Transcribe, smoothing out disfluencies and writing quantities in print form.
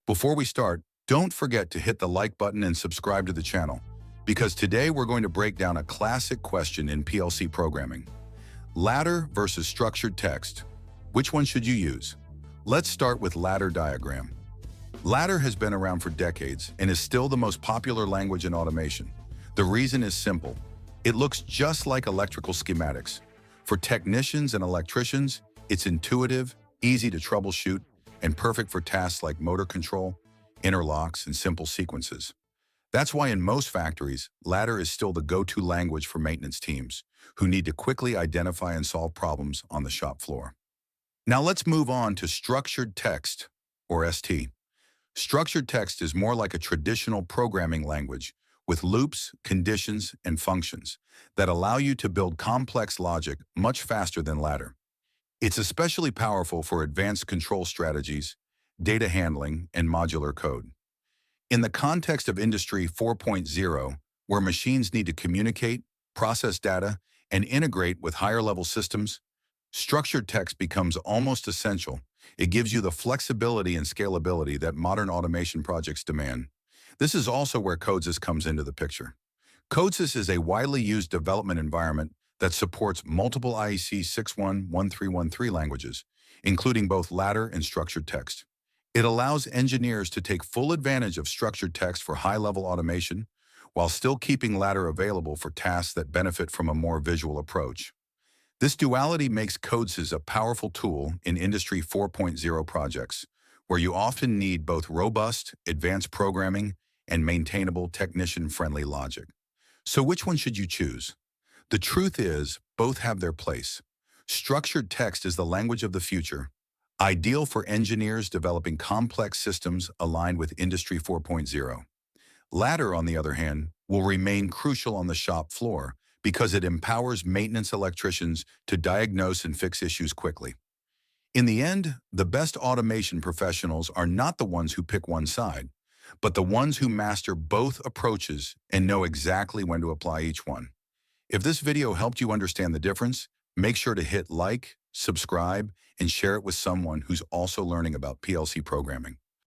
Before we start, don't forget to hit the like button and subscribe to the channel, because today we're going to break down a classic question in PLC programming. Ladder versus structured text. Which one should you use? Let's start with ladder diagram. Ladder has been around for decades and is still the most popular language in automation. The reason is simple. It looks just like electrical schematics. For technicians and electricians, it's intuitive, easy to troubleshoot, and perfect for tasks like motor control, interlocks, and simple sequences. That's why in most factories, ladder is still the go-to language for maintenance teams who need to quickly identify and solve problems on the shop floor. Now let's move on to structured text, or ST. Structured text is more like a traditional programming language with loops, conditions, and functions that allow you to build complex logic much faster than ladder. It's especially powerful for advanced control strategies, data handling, and modular code. In the context of Industry 4.0, where machines need to communicate, process data, and integrate with higher-level systems, structured text becomes almost essential. It gives you the flexibility and scalability that modern automation projects demand. This is also where CODESYS comes into the picture. CODESYS is a widely used development environment that supports multiple IEC 611313 languages, including both ladder and structured text. It allows engineers to take full advantage of structured text for high-level automation, while still keeping ladder available for tasks that benefit from a more visual approach. This duality makes CODESYS a powerful tool in Industry 4.0 projects, where you often need both robust, advanced programming and maintainable technician-friendly logic. So which one should you choose? The truth is, both have their place. Structured text is the language of the future, ideal for engineers developing complex systems aligned with Industry 4.0. Ladder, on the other hand, will remain crucial on the shop floor because it empowers maintenance electricians to diagnose and fix issues quickly. In the end, the best automation professionals are not the ones who pick one side, but the ones who master both approaches and know exactly when to apply each one. If this video helped you understand the difference, make sure to hit like, subscribe, and share it with someone who's also learning about PLC programming.